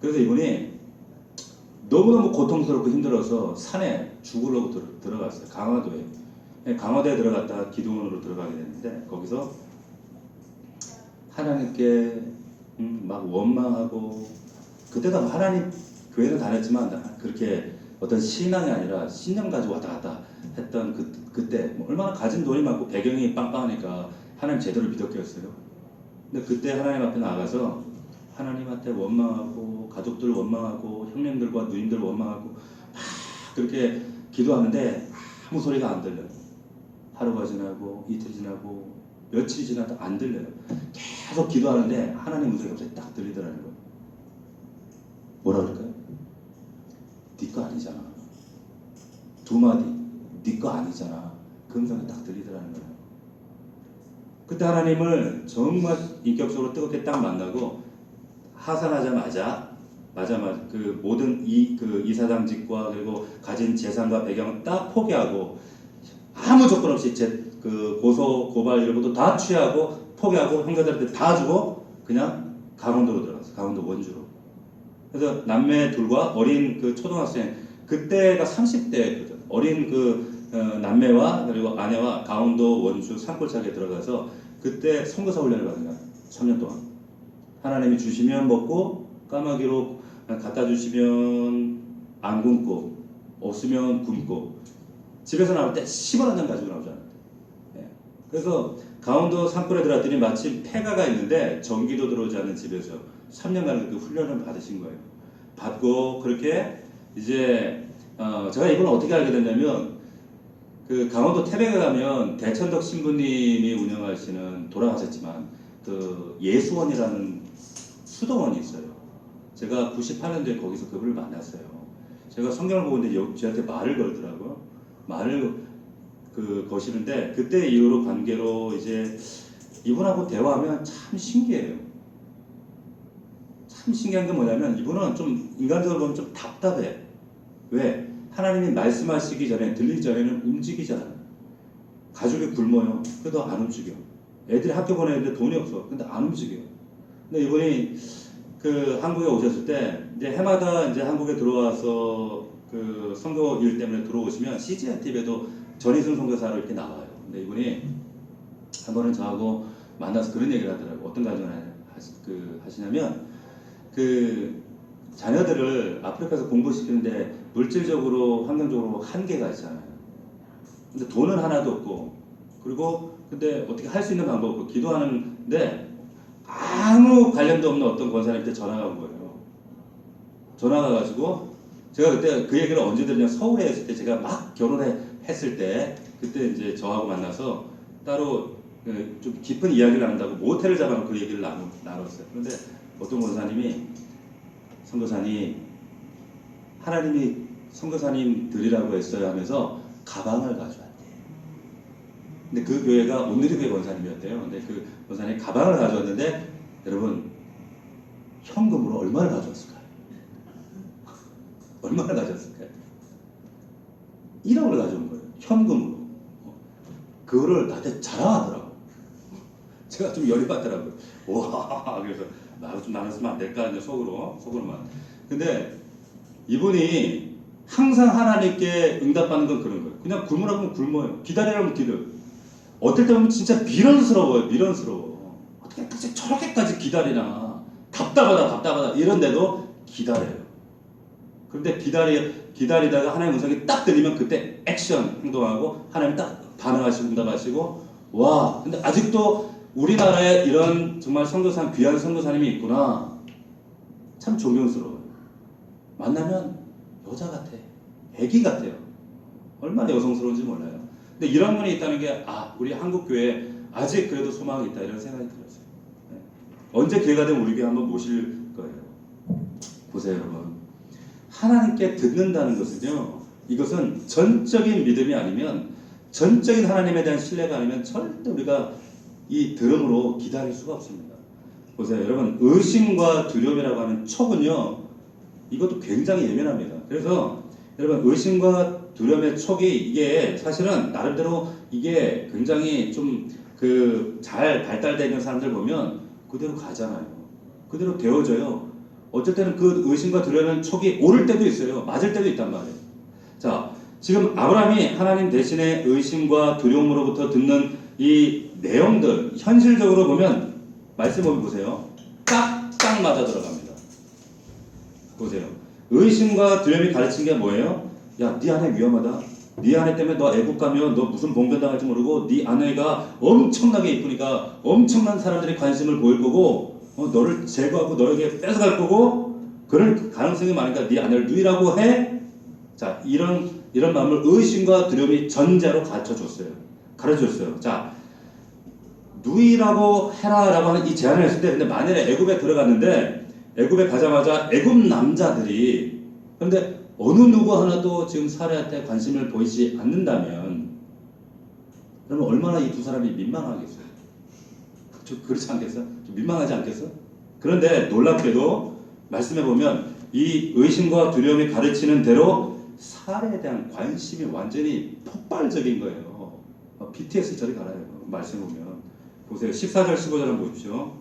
그래서 이분이 너무너무 고통스럽고 힘들어서 산에 죽으려고 들어갔어요. 강화도에. 강화도에 들어갔다가 기도원으로 들어가게 됐는데 거기서 하나님께 막 원망하고 그때도 하나님 교회는 다녔지만 그렇게 어떤 신앙이 아니라 신념 가지고 왔다 갔다 했던 그때 뭐 얼마나 가진 돈이 많고 배경이 빵빵하니까 하나님 제대로 믿었겠어요. 근데 그때 하나님 앞에 나가서 하나님한테 원망하고 가족들 원망하고 형님들과 누님들 원망하고 막 그렇게 기도하는데 아무 소리가 안 들려요. 하루가 지나고 이틀이 지나고 며칠이 지나도 안 들려요. 계속 기도하는데 하나님 음성이 갑자기 딱 들리더라는 거예요. 뭐라 그럴까요? 네 거 아니잖아. 두 마디 네 거 아니잖아. 그 음성이 딱 들리더라는 거예요. 그때 하나님을 정말 인격적으로 뜨겁게 딱 만나고 하산하자마자 그 모든 그 이사장직과 그리고 가진 재산과 배경을 딱 포기하고 아무 조건 없이 그 고소 고발 이런 것도 다 취하고 포기하고 형제들한테 다 주고 그냥 강원도로 들어갔어. 강원도 원주로. 그래서 남매 둘과 어린 그 초등학생 그때가 30대거든. 어린 그 남매와 그리고 아내와 강원도 원주 산골짜기에 들어가서 그때 선교사 훈련을 받은 거야. 3년 동안. 하나님이 주시면 먹고 까마귀로 갖다 주시면 안 굶고 없으면 굶고 집에서 나올 때 10원 한 장 가지고 나오지 않았대. 네. 그래서 강원도 산골에 들어갔더니 마침 폐가가 있는데 전기도 들어오지 않는 집에서 3년간 그 훈련을 받으신 거예요. 받고 그렇게 이제 제가 이걸 어떻게 알게 됐냐면 그 강원도 태백에 가면 대천덕 신부님이 운영하시는 돌아가셨지만 그 예수원이라는 수도원이 있어요. 제가 98년도에 거기서 그분을 만났어요. 제가 성경을 보고 있는데 저한테 말을 걸더라고요. 말을 거시는데 그때 이후로 관계로 이제 이분하고 대화하면 참 신기해요. 참 신기한 게 뭐냐면 이분은 좀 인간적으로 보면 좀 답답해. 왜? 하나님이 말씀하시기 전에 들리기 전에는 움직이잖아요. 가족이 굶어요. 그래도 안 움직여. 애들이 학교 보내는데 돈이 없어. 근데 안 움직여. 근데 이분이 그 한국에 오셨을 때 이제 해마다 이제 한국에 들어와서 그 선교 일 때문에 들어오시면 CGN TV에도 전희승 선교사로 이렇게 나와요. 근데 이분이 한 번은 저하고 만나서 그런 얘기를 하더라고. 어떤 가정을 하시냐면 그 자녀들을 아프리카에서 공부시키는데 물질적으로 환경적으로 한계가 있잖아요. 근데 돈은 하나도 없고 그리고 근데 어떻게 할 수 있는 방법 없고 기도하는데 아무 관련도 없는 어떤 권사님한테 전화가 온 거예요. 전화가 가지고 제가 그때 그 얘기를 언제 들었냐 서울에 있을 때 제가 막 결혼했을 때 그때 이제 저하고 만나서 따로 좀 깊은 이야기를 나눈다고 모텔을 잡아놓고 그 얘기를 나눴어요. 그런데 어떤 권사님이 선교사님 하나님이 선교사님 드리라고 했어요 하면서 가방을 가져왔대요. 근데 그 교회가 온누리교회 권사님이었대요. 근데 그 권사님이 가방을 가져왔는데 여러분 현금으로 얼마를 가져왔을까요? 얼마를 가져왔을까요? 1억을 가져온 거예요. 현금으로. 그거를 나한테 자랑하더라고. 제가 좀 열이 받더라고요. 와, 그래서 나도 좀 나눴으면 안 될까? 이제 속으로만. 근데 이분이 항상 하나님께 응답받는 건 그런 거예요. 그냥 굶으라면 굶어요. 기다리라면 기다려요. 어떨 때 보면 진짜 미련스러워요. 어떻게까지 저렇게까지 기다리나. 답답하다. 이런데도 기다려요. 그런데 기다리다가 하나님의 음성이 딱 들리면 그때 액션 행동하고 하나님 딱 반응하시고 응답하시고 와, 근데 아직도 우리나라에 이런 정말 선교사 귀한 선교사님이 있구나. 참 존경스러워요. 만나면 여자 같아. 애기 같아요. 얼마나 여성스러운지 몰라요. 근데 이런 분이 있다는 게 우리 한국 교회에 아직 그래도 소망이 있다 이런 생각이 들었어요. 네. 언제 기회가 되면 우리 교회 한번 모실 거예요. 보세요, 여러분. 하나님께 듣는다는 것은요. 이것은 전적인 믿음이 아니면 전적인 하나님에 대한 신뢰가 아니면 절대 우리가 이 들음으로 기다릴 수가 없습니다. 보세요, 여러분. 의심과 두려움이라고 하는 촉은요. 이것도 굉장히 예민합니다. 그래서 여러분 의심과 두려움의 촉이 이게 사실은 나름대로 이게 굉장히 좀 그 잘 발달되어 있는 사람들 보면 그대로 가잖아요. 그대로 되어져요. 어쩔 때는 그 의심과 두려움의 촉이 오를 때도 있어요. 맞을 때도 있단 말이에요. 자, 지금 아브라함이 하나님 대신에 의심과 두려움으로부터 듣는 이 내용들 현실적으로 보면 말씀 보세요. 딱 맞아 들어갑니다. 보세요. 의심과 두려움이 가르친 게 뭐예요? 야, 네 아내 위험하다. 네 아내 때문에 너 애국 가면 너 무슨 봉변당할지 모르고 네 아내가 엄청나게 이쁘니까 엄청난 사람들이 관심을 보일 거고 너를 제거하고 너에게 뺏어갈 거고 그럴 가능성이 많으니까 네 아내를 누이라고 해. 자, 이런 마음을 의심과 두려움이 전제로 가르쳐줬어요. 자, 누이라고 해라라고 하는 이 제안을 했을 때 근데 만일에 애굽에 들어갔는데 애굽에 가자마자 애굽 남자들이 그런데 어느 누구 하나도 지금 사례한테 관심을 보이지 않는다면 그러면 얼마나 이 두 사람이 민망하겠어요? 그렇지 않겠어? 좀 민망하지 않겠어? 그런데 놀랍게도 말씀해 보면 이 의심과 두려움이 가르치는 대로 사례에 대한 관심이 완전히 폭발적인 거예요. BTS 저리 가라요. 말씀 보면 보세요. 14절 15절 한번 보십시오.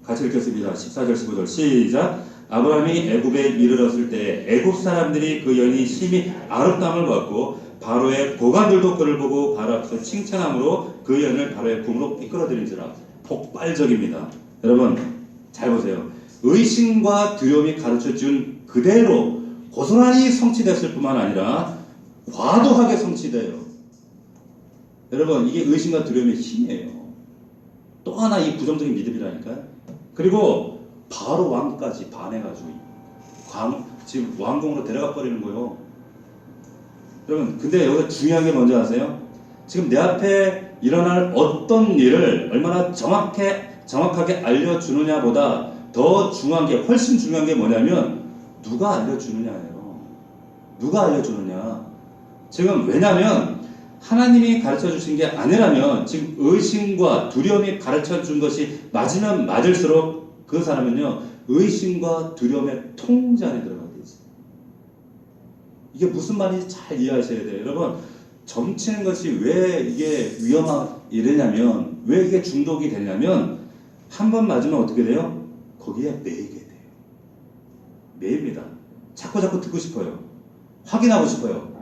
같이 읽겠습니다. 14절 15절 시작. 아브라함이 애굽에 이르렀을 때 애굽 사람들이 그 연이 심히 아름다움을 보았고 바로의 고관들도 그를 보고 바로 앞에서 칭찬함으로 그 연을 바로의 궁으로 이끌어들인지라. 폭발적입니다. 여러분 잘 보세요. 의심과 두려움이 가르쳐준 그대로 고스란히 성취됐을 뿐만 아니라 과도하게 성취돼요. 여러분 이게 의심과 두려움의 힘이에요. 또 하나 이 부정적인 믿음이라니까요. 그리고 바로 왕까지 반해가지고 지금 왕궁으로 데려가 버리는 거예요. 여러분 근데 여기서 중요한 게 뭔지 아세요? 지금 내 앞에 일어날 어떤 일을 얼마나 정확하게 알려주느냐보다 더 중요한 게 훨씬 중요한 게 뭐냐면 누가 알려주느냐예요. 누가 알려주느냐. 지금 왜냐하면 하나님이 가르쳐 주신 게 아니라면 지금 의심과 두려움이 가르쳐 준 것이 맞으면 맞을수록 그 사람은요 의심과 두려움의 통제 안에 들어가게 돼 있어요. 이게 무슨 말인지 잘 이해하셔야 돼요. 여러분 점치는 것이 왜 이게 위험한 일이냐면 왜 이게 중독이 되냐면 한 번 맞으면 어떻게 돼요? 거기에 매이게 돼요. 매입니다. 자꾸 듣고 싶어요. 확인하고 싶어요.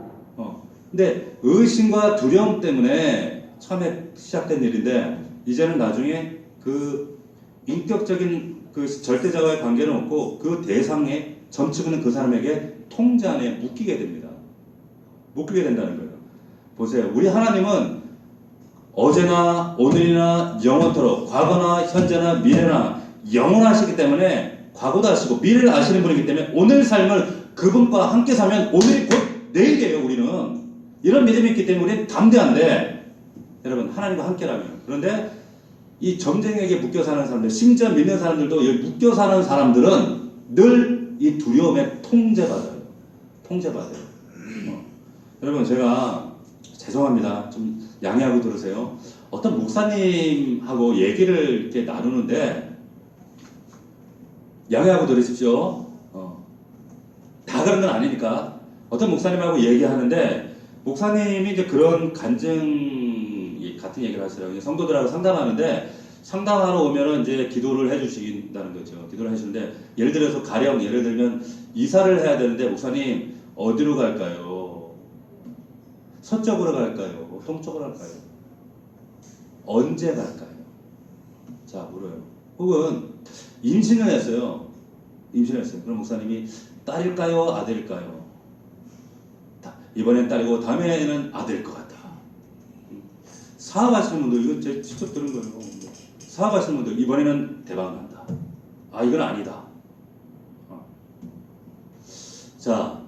근데 의심과 두려움 때문에 처음에 시작된 일인데 이제는 나중에 그 인격적인 그 절대자와의 관계는 없고 그 대상에 점치고 있는 그 사람에게 통제 안에 묶이게 됩니다. 묶이게 된다는 거예요. 보세요. 우리 하나님은 어제나 오늘이나 영원토록 과거나 현재나 미래나 영원하시기 때문에 과거도 아시고 미래를 아시는 분이기 때문에 오늘 삶을 그분과 함께 살면 오늘이 곧 내일이에요. 우리는 이런 믿음이 있기 때문에 우리는 담대한데 여러분 하나님과 함께라면 그런데 이 점쟁이에게 묶여 사는 사람들 심지어 믿는 사람들도 여기 묶여 사는 사람들은 늘 이 두려움에 통제받아요. 여러분 제가 죄송합니다. 좀 양해하고 들으세요. 어떤 목사님하고 얘기를 이렇게 나누는데 양해하고 들으십시오. 다 그런 건 아니니까 어떤 목사님하고 얘기하는데 목사님이 이제 그런 간증 같은 얘기를 하시더라고요. 성도들하고 상담하는데 상담하러 오면은 이제 기도를 해주신다는 거죠. 기도를 해주는데 예를 들어서 가령 예를 들면 이사를 해야 되는데 목사님 어디로 갈까요? 서쪽으로 갈까요? 동쪽으로 갈까요? 언제 갈까요? 자 물어요. 혹은 임신을 했어요. 그럼 목사님이 딸일까요? 아들일까요? 이번엔 딸이고 다음에는 아들일 것 같다. 사업하시는 분들 이거 제가 직접 들은 거예요. 사업하시는 분들 이번에는 대박 난다. 이건 아니다. 자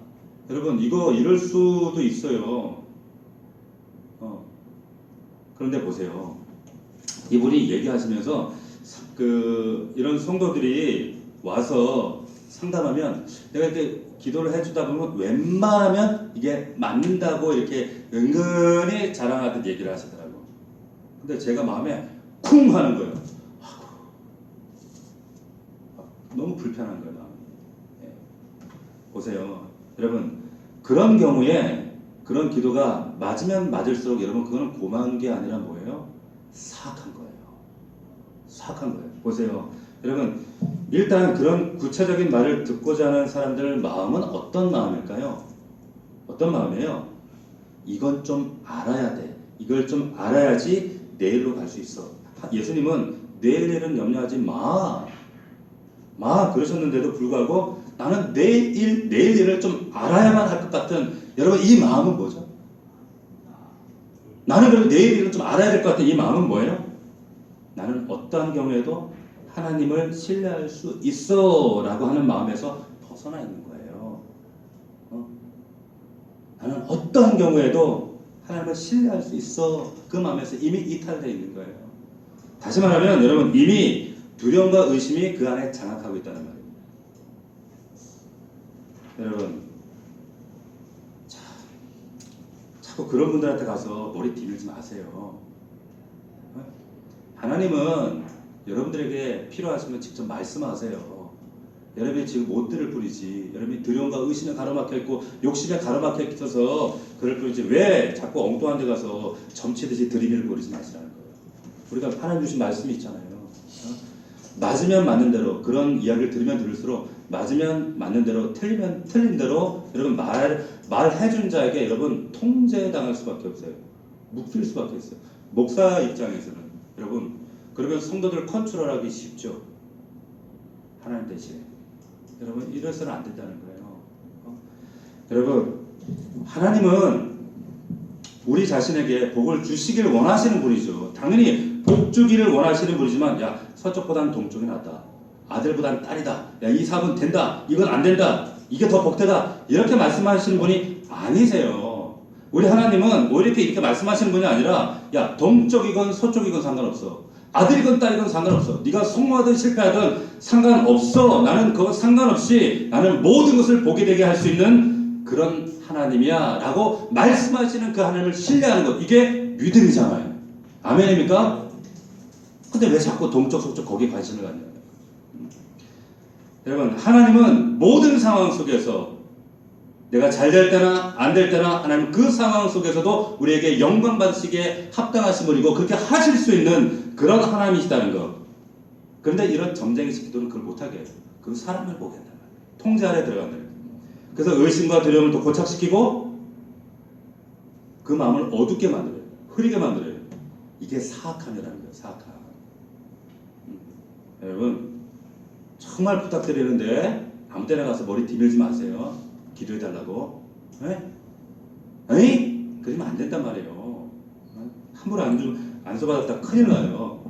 여러분 이거 이럴 수도 있어요. 그런데 보세요. 이분이 얘기하시면서 이런 성도들이 와서 상담하면 내가 이렇게 기도를 해주다 보면 웬만하면 이게 맞는다고 이렇게 은근히 자랑하듯 얘기를 하시더라고. 근데 제가 마음에 쿵 하는 거예요. 너무 불편한 거예요. 마음이. 보세요. 여러분 그런 경우에 그런 기도가 맞으면 맞을수록 여러분 그거는 고마운 게 아니라 뭐예요? 사악한 거예요. 사악한 거예요. 보세요. 여러분 일단 그런 구체적인 말을 듣고자 하는 사람들 마음은 어떤 마음일까요? 어떤 마음이에요? 이건 좀 알아야 돼. 이걸 좀 알아야지 내일로 갈 수 있어. 예수님은 내일 일은 염려하지 마. 그러셨는데도 불구하고 나는 내일 일을 좀 알아야만 할 것 같은 여러분 이 마음은 뭐죠? 나는 그래도 내일 일을 좀 알아야 될 것 같은 이 마음은 뭐예요? 나는 어떠한 경우에도 하나님을 신뢰할 수 있어 라고 하는 마음에서 벗어나 있는 거예요. 나는 어떠한 경우에도 하나님을 신뢰할 수 있어. 그 마음에서 이미 이탈되어 있는 거예요. 다시 말하면 여러분 이미 두려움과 의심이 그 안에 장악하고 있다는 말입니다. 여러분 자꾸 그런 분들한테 가서 머리 디밀지 마세요. 하나님은 여러분들에게 필요하시면 직접 말씀하세요. 여러분이 지금 못 들을 뿐이지. 여러분이 두려움과 의심에 가로막혀 있고 욕심에 가로막혀 있어서 그럴 뿐이지 왜 자꾸 엉뚱한 데 가서 점치듯이 들이밀 거리지 마시라는 거예요. 우리가 하나님 주신 말씀이 있잖아요. 맞으면 맞는 대로 그런 이야기를 들으면 들을수록 맞으면 맞는 대로 틀리면 틀린 대로 여러분 말해준 자에게 여러분 통제당할 수밖에 없어요. 묶일 수밖에 없어요. 목사 입장에서는 여러분 그러면 성도들 컨트롤하기 쉽죠. 하나님 대신에 여러분 이래서는 안 된다는 거예요. 여러분 하나님은 우리 자신에게 복을 주시길 원하시는 분이죠. 당연히 복 주기를 원하시는 분이지만 야 서쪽보다는 동쪽이 낫다. 아들보다는 딸이다. 야 이 사업은 된다. 이건 안 된다. 이게 더 복되다. 이렇게 말씀하시는 분이 아니세요. 우리 하나님은 오히려 이렇게 말씀하시는 분이 아니라 야 동쪽이건 서쪽이건 상관없어. 아들이건 딸이건 상관없어. 네가 성공하든 실패하든 상관없어. 나는 그거 상관없이 나는 모든 것을 보게 되게 할 수 있는 그런 하나님이야 라고 말씀하시는 그 하나님을 신뢰하는 것, 이게 믿음이잖아요. 아멘입니까? 근데 왜 자꾸 동쪽 서쪽 거기에 관심을 갖냐고요. 여러분 하나님은 모든 상황 속에서 내가 잘 될 때나 안 될 때나 하나님 그 상황 속에서도 우리에게 영광 받으시기에 합당하신 분이고 그렇게 하실 수 있는 그런 하나님이시다는 것. 그런데 이런 점쟁이식 기도는 그걸 못하게 해요. 그건 사람을 보게 한단 말이에요. 통제 아래 들어간다는 거예요. 그래서 의심과 두려움을 또 고착시키고 그 마음을 어둡게 만들어요. 흐리게 만들어요. 이게 사악함이라는 거예요. 사악함. 여러분 정말 부탁드리는데 아무 때나 가서 머리 디밀지 마세요. 기도해달라고. 에이? 그러면 안 된단 말이에요. 함부로 안 써받았다 큰일 나요.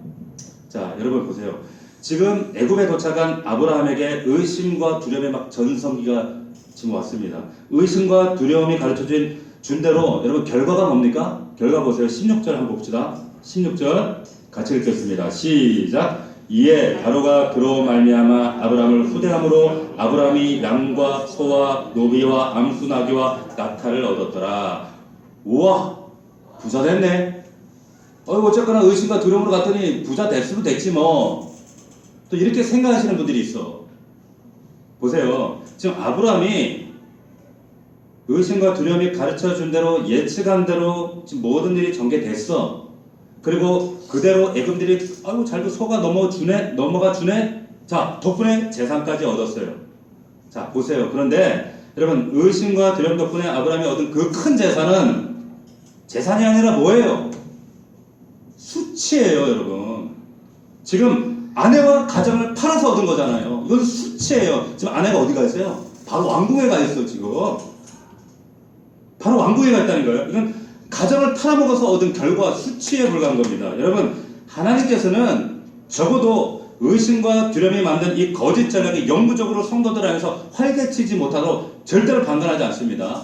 자 여러분 보세요. 지금 애굽에 도착한 아브라함에게 의심과 두려움의 막 전성기가 지금 왔습니다. 의심과 두려움이 가르쳐준 대로 여러분 결과가 뭡니까? 결과 보세요. 16절 한번 봅시다. 16절 같이 읽겠습니다. 시작. 이에 바로가 그로 말미암아 아브라함을 후대함으로 아브라함이 양과 소와 노비와 암수 나귀와 낙타를 얻었더라. 우와 부자 됐네. 어쨌거나 의심과 두려움으로 갔더니 부자 됐으면 됐지 뭐. 또 이렇게 생각하시는 분들이 있어. 보세요. 지금 아브라함이 의심과 두려움이 가르쳐준 대로 예측한 대로 지금 모든 일이 전개됐어. 그리고 그대로 애금들이 잘도 소가 넘어가 주네. 자 덕분에 재산까지 얻었어요. 자 보세요. 그런데 여러분 의심과 두려움 덕분에 아브라함이 얻은 그 큰 재산은 재산이 아니라 뭐예요? 수치예요. 여러분 지금 아내와 가정을 팔아서 얻은 거잖아요. 이건 수치예요. 지금 아내가 어디 가 있어요? 바로 왕궁에 가 있어. 지금 바로 왕궁에 가 있다는 거예요. 이건 가정을 팔아먹어서 얻은 결과 수치에 불과한 겁니다. 여러분 하나님께서는 적어도 의심과 두려움이 만든 이 거짓 전략이 영구적으로 성도들 안에서 활개치지 못하도록 절대로 방관하지 않습니다.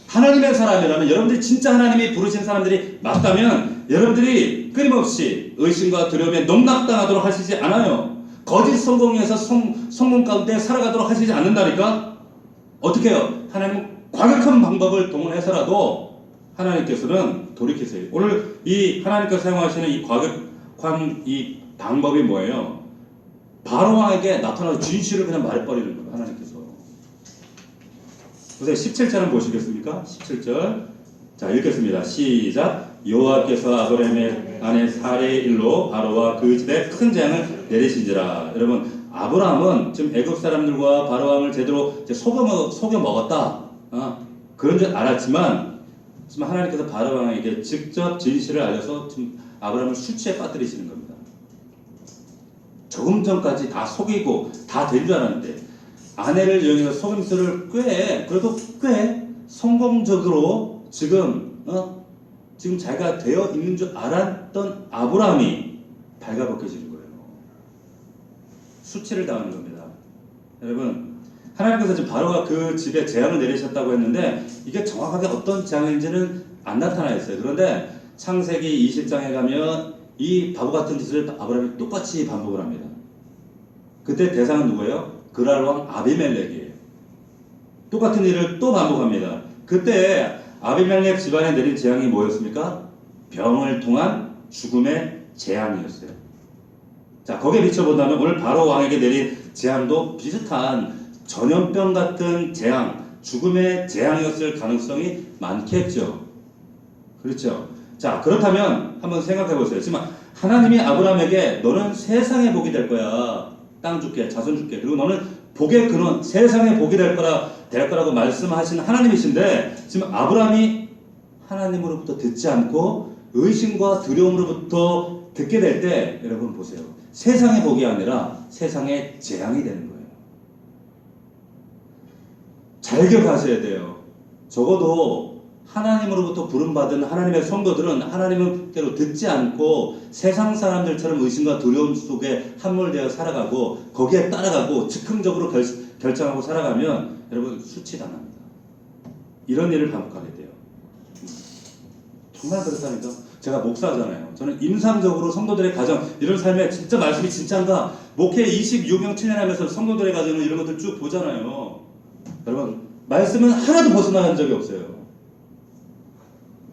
하나님의 사람이라면 여러분들이 진짜 하나님이 부르신 사람들이 맞다면 여러분들이 끊임없이 의심과 두려움에 농락당하도록 하시지 않아요. 거짓 성공에서 성공 가운데 살아가도록 하시지 않는다니까. 어떻게 해요? 하나님은 과격한 방법을 동원해서라도 하나님께서는 돌이키세요. 오늘 이 하나님께서 사용하시는 이 과격한 이 방법이 뭐예요? 바로왕에게 나타나서 진실을 그냥 말해버리는 거예요. 하나님께서. 보세요. 17절 한번 보시겠습니까? 17절 자, 읽겠습니다. 시작. 여호와께서 아브라함의 아내 사레의 일로 바로와 그 집에 큰 재앙을 내리신지라. 여러분, 아브라함은 지금 애굽 사람들과 바로 왕을 제대로 이제 속여 먹었다. 그런 줄 알았지만 지금 하나님께서 바로 왕에게 직접 진실을 알려서 지금 아브라함을 수치에 빠뜨리시는 겁니다. 조금 전까지 다 속이고 다 된 줄 알았는데 아내를 이용해서 속임수를 그래도 꽤 성공적으로 지금 자기가 되어 있는 줄 알았던 아브라함이 발가벗겨지는 거예요. 수치를 당하는 겁니다. 여러분, 하나님께서 지금 바로가 그 집에 재앙을 내리셨다고 했는데 이게 정확하게 어떤 재앙인지는 안 나타나 있어요. 그런데 창세기 20장에 가면 이 바보 같은 짓을 아브라함이 똑같이 반복을 합니다. 그때 대상은 누구예요? 그랄 왕 아비멜렉이에요. 똑같은 일을 또 반복합니다. 그때 아비멜렉 집안에 내린 재앙이 뭐였습니까? 병을 통한 죽음의 재앙이었어요. 자, 거기에 비춰본다면 오늘 바로 왕에게 내린 재앙도 비슷한 전염병 같은 재앙, 죽음의 재앙이었을 가능성이 많겠죠. 그렇죠? 자, 그렇다면 한번 생각해 보세요. 지금 하나님이 아브라함에게 너는 세상의 복이 될 거야. 땅 줄게, 자손 줄게. 그리고 너는 복의 근원, 세상의 복이 될 거라고 말씀하신 하나님이신데 지금 아브라함이 하나님으로부터 듣지 않고 의심과 두려움으로부터 듣게 될 때 여러분 보세요. 세상의 복이 아니라 세상의 재앙이 되는 거예요. 잘 기억하셔야 돼요. 적어도 하나님으로부터 부름받은 하나님의 성도들은 하나님께로 듣지 않고 세상 사람들처럼 의심과 두려움 속에 함몰되어 살아가고 거기에 따라가고 즉흥적으로 결정하고 살아가면 여러분 수치당합니다. 이런 일을 반복하게 돼요. 정말 그렇다니까. 제가 목사잖아요. 저는 임상적으로 성도들의 가정 이런 삶에 진짜 말씀이 진짜인가 목회 26년 7년 하면서 성도들의 가정을 이런 것들 쭉 보잖아요. 여러분 말씀은 하나도 벗어나는 적이 없어요.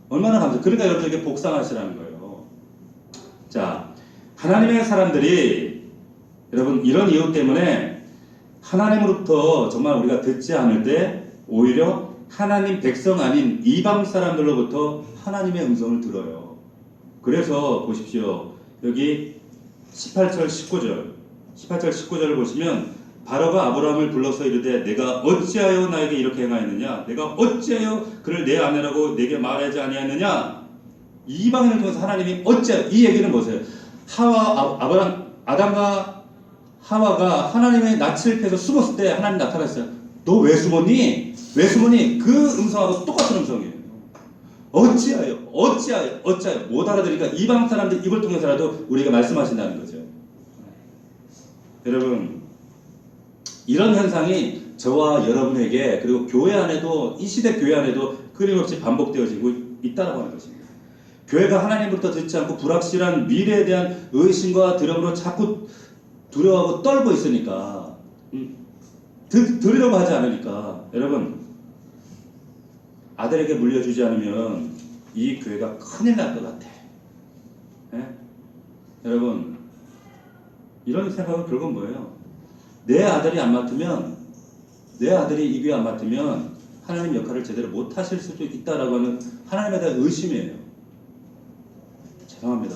얼마나 감사해요. 그러니까 여러분에게 복상하시라는 거예요. 자, 하나님의 사람들이 여러분 이런 이유 때문에 하나님으로부터 정말 우리가 듣지 않을 때 오히려 하나님 백성 아닌 이방 사람들로부터 하나님의 음성을 들어요. 그래서 보십시오. 여기 18절 19절을 보시면 바로가 아브라함을 불러서 이르되 내가 어찌하여 나에게 이렇게 행하였느냐? 내가 어찌하여 그를 내 아내라고 내게 말하지 아니하였느냐? 이방인을 통해서 하나님이 어찌하여 이 얘기는 보세요. 아담과 하와가 하나님의 낯을 피해서 숨었을 때 하나님 나타났어요. 너 왜 숨었니? 왜 숨었니? 그 음성하고 똑같은 음성이에요. 어찌하여 못 알아들으니까 이방 사람들 입을 통해서라도 우리가 말씀하신다는 거죠. 여러분 이런 현상이 저와 여러분에게 그리고 교회 안에도 이 시대 교회 안에도 끊임없이 반복되어지고 있다고 하는 것입니다. 교회가 하나님부터 듣지 않고 불확실한 미래에 대한 의심과 두려움으로 자꾸 두려워하고 떨고 있으니까 들으려고 하지 않으니까 여러분 아들에게 물려주지 않으면 이 교회가 큰일 날 것 같아. 예? 여러분 이런 생각은 결국은 뭐예요? 내 아들이 안 맡으면 내 아들이 이 교회 안 맡으면 하나님 역할을 제대로 못 하실 수도 있다라고 하는 하나님에 대한 의심이에요. 죄송합니다.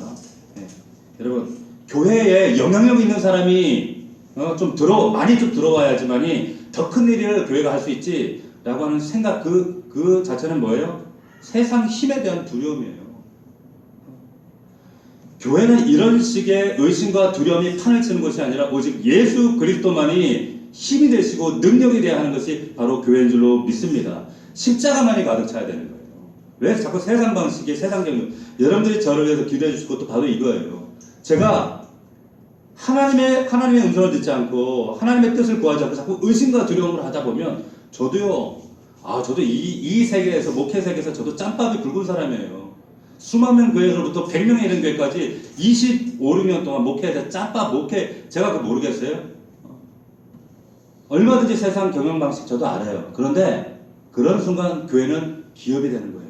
예. 여러분 교회에 영향력 있는 사람이 많이 들어와야지만이 더 큰 일을 교회가 할 수 있지라고 하는 생각 그 자체는 뭐예요? 세상 힘에 대한 두려움이에요. 교회는 이런 식의 의심과 두려움이 판을 치는 것이 아니라 오직 예수 그리스도만이 힘이 되시고 능력이 되어야 하는 것이 바로 교회인 줄로 믿습니다. 십자가만이 가득 차야 되는 거예요. 왜 자꾸 세상 방식의 세상 경륜 여러분들이 저를 위해서 기도해 주실 것도 바로 이거예요. 제가 하나님의 음성을 듣지 않고 하나님의 뜻을 구하지 않고 자꾸 의심과 두려움을 하다 보면 저도 이 세계에서 목회 세계에서 저도 짬밥이 굵은 사람이에요. 수만 명 교회로부터 100명에 이른 교회까지 25, 6년 동안 목회해서 짬밥 목회 제가 그거 모르겠어요. 얼마든지 세상 경영 방식 저도 알아요. 그런데 그런 순간 교회는 기업이 되는 거예요.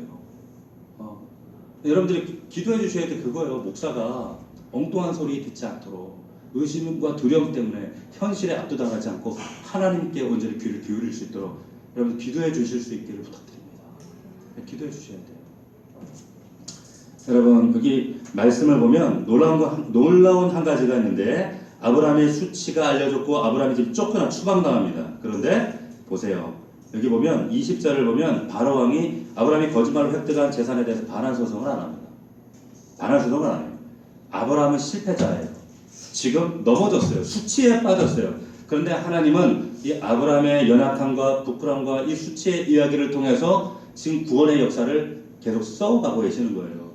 여러분들이 기도해 주셔야 돼. 그거예요. 목사가 엉뚱한 소리 듣지 않도록 의심과 두려움 때문에 현실에 압도당하지 않고 하나님께 온전히 귀를 기울일 수 있도록 여러분 기도해 주실 수 있기를 부탁드립니다. 기도해 주셔야 돼요. 여러분 여기 말씀을 보면 놀라운 한 가지가 있는데 아브라함의 수치가 알려졌고 아브라함이 지금 쫓겨나 추방당합니다. 그런데 보세요. 여기 보면 20절을 보면 바로 왕이 아브라함이 거짓말로 획득한 재산에 대해서 반환 소송을 안 합니다. 반환 소송을 안 해요. 아브라함은 실패자예요. 지금 넘어졌어요. 수치에 빠졌어요. 그런데 하나님은 이 아브라함의 연약함과 부끄러움과 이 수치의 이야기를 통해서 지금 구원의 역사를 계속 써가고 계시는 거예요.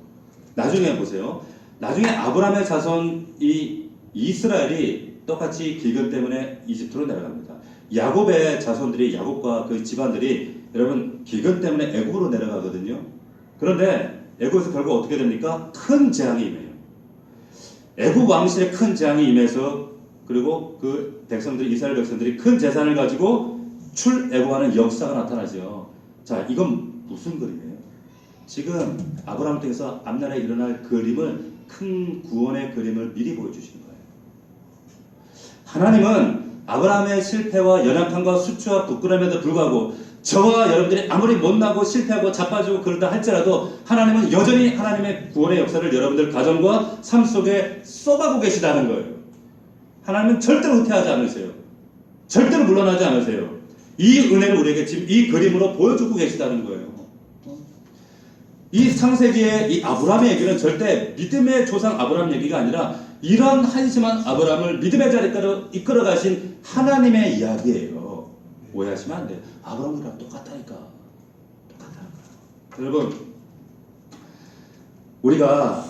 나중에 보세요. 나중에 아브라함의 자손 이 이스라엘이 똑같이 기근 때문에 이집트로 내려갑니다. 야곱의 자손들이 야곱과 그 집안들이 여러분 기근 때문에 애굽으로 내려가거든요. 그런데 애굽에서 결국 어떻게 됩니까? 큰 재앙이 임해요. 애굽 왕실에 큰 재앙이 임해서 그리고 그 백성들이 이스라엘 백성들이 큰 재산을 가지고 출애굽하는 역사가 나타나죠. 자, 이건 무슨 그림이에요? 지금 아브라함 통해서 앞날에 일어날 그림을 큰 구원의 그림을 미리 보여주시는 거예요. 하나님은 아브라함의 실패와 연약함과 수치와 부끄러움에도 불구하고 저와 여러분들이 아무리 못나고 실패하고 자빠지고 그러다 할지라도 하나님은 여전히 하나님의 구원의 역사를 여러분들 가정과 삶 속에 쏘가고 계시다는 거예요. 하나님은 절대로 후퇴하지 않으세요. 절대로 물러나지 않으세요. 이 은혜를 우리에게 지금 이 그림으로 보여주고 계시다는 거예요. 이 창세기의 이 아브라함의 얘기는 절대 믿음의 조상 아브라함 얘기가 아니라 이런 한심한 아브라함을 믿음의 자리까지 이끌어 가신 하나님의 이야기예요. 오해하시면 안 돼요. 아브라함이랑 똑같다니까. 여러분, 우리가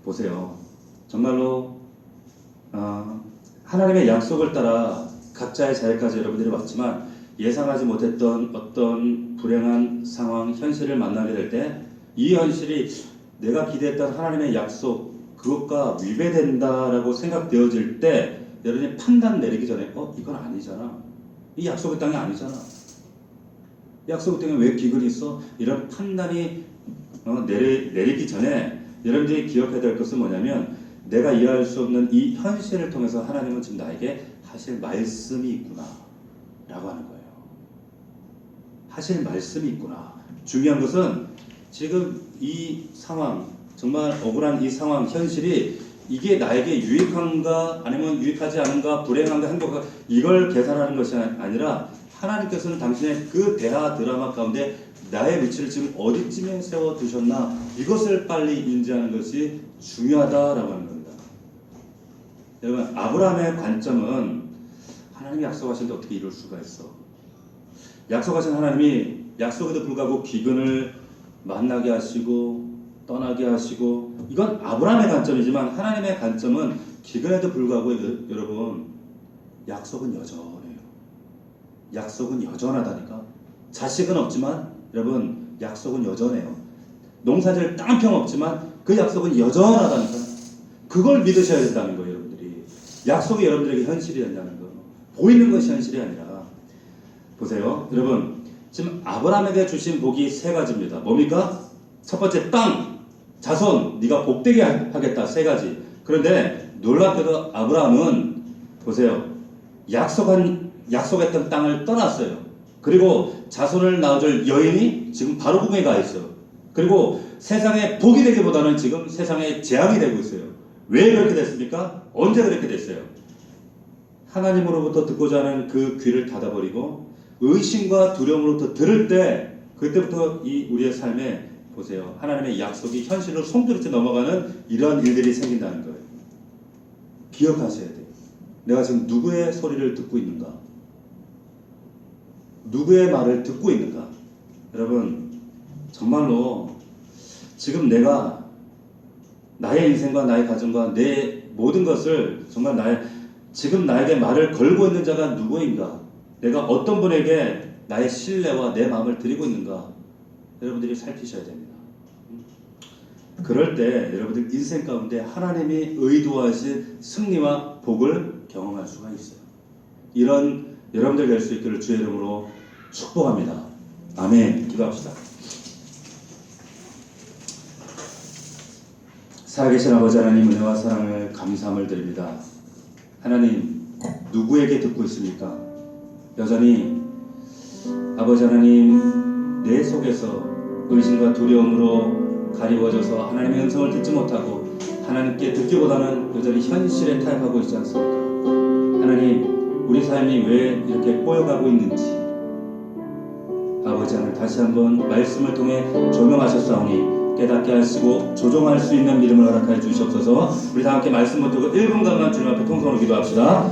보세요. 정말로 하나님의 약속을 따라 각자의 자리까지 여러분들이 왔지만 예상하지 못했던 어떤 불행한 상황, 현실을 만나게 될 때 이 현실이 내가 기대했던 하나님의 약속 그것과 위배된다라고 생각되어질 때 여러분이 판단 내리기 전에 이건 아니잖아. 이 약속의 땅이 아니잖아. 약속의 땅에 왜 기근이 있어? 이런 판단이 내리기 전에 여러분들이 기억해야 될 것은 뭐냐면 내가 이해할 수 없는 이 현실을 통해서 하나님은 지금 나에게 하실 말씀이 있구나 라고 하는 거예요. 하실 말씀이 있구나. 중요한 것은 지금 이 상황, 정말 억울한 이 상황, 현실이 이게 나에게 유익한가 아니면 유익하지 않은가, 불행한가, 행복한가 이걸 계산하는 것이 아니라 하나님께서는 당신의 그 대하 드라마 가운데 나의 위치를 지금 어디쯤에 세워두셨나 이것을 빨리 인지하는 것이 중요하다라고 하는 겁니다. 여러분, 아브라함의 관점은 하나님이 약속하셨는데 어떻게 이룰 수가 있어? 약속하신 하나님이 약속에도 불구하고 기근을 만나게 하시고 떠나게 하시고 이건 아브라함의 관점이지만 하나님의 관점은 기근에도 불구하고 여러분 약속은 여전해요. 약속은 여전하다니까. 자식은 없지만 여러분 약속은 여전해요. 농사질 땅 평 없지만 그 약속은 여전하다니까. 그걸 믿으셔야 된다는 거예요. 여러분들이 약속이 여러분들에게 현실이 된다는 거. 보이는 것이 현실이 아니라. 보세요 여러분, 지금 아브라함에게 주신 복이 세 가지입니다. 뭡니까? 첫 번째, 땅, 자손, 네가 복되게 하겠다. 세 가지. 그런데 놀랍게도 아브라함은 보세요, 약속했던 땅을 떠났어요. 그리고 자손을 낳아줄 여인이 지금 바로 궁에 가 있어요. 그리고 세상에 복이 되기보다는 지금 세상에 재앙이 되고 있어요. 왜 그렇게 됐습니까? 언제 그렇게 됐어요? 하나님으로부터 듣고자 하는 그 귀를 닫아버리고 의심과 두려움으로부터 들을 때 그때부터 이 우리의 삶에 보세요. 하나님의 약속이 현실로 송두리째 넘어가는 이러한 일들이 생긴다는 거예요. 기억하셔야 돼요. 내가 지금 누구의 소리를 듣고 있는가? 누구의 말을 듣고 있는가? 여러분, 정말로 지금 내가 나의 인생과 나의 가정과 내 모든 것을 정말 지금 나에게 말을 걸고 있는 자가 누구인가? 내가 어떤 분에게 나의 신뢰와 내 마음을 드리고 있는가? 여러분들이 살피셔야 됩니다. 그럴 때 여러분들 인생 가운데 하나님이 의도하신 승리와 복을 경험할 수가 있어요. 이런 여러분들 될 수 있기를 주의 이름으로 축복합니다. 아멘. 기도합시다. 살아계신 아버지 하나님, 은혜와 사랑을 감사함을 드립니다. 하나님, 누구에게 듣고 있습니까? 여전히 아버지 하나님, 내 속에서 의심과 두려움으로 가리워져서 하나님의 음성을 듣지 못하고 하나님께 듣기보다는 여전히 현실에 타협하고 있지 않습니까? 하나님, 우리 삶이 왜 이렇게 꼬여가고 있는지 아버지 하나님 다시 한번 말씀을 통해 조명하셨사오니 깨닫게 하시고 조정할 수 있는 믿음을 허락하여 주시옵소서. 우리 다 함께 말씀 붙들고 1분간만 주님 앞에 통성으로 기도합시다.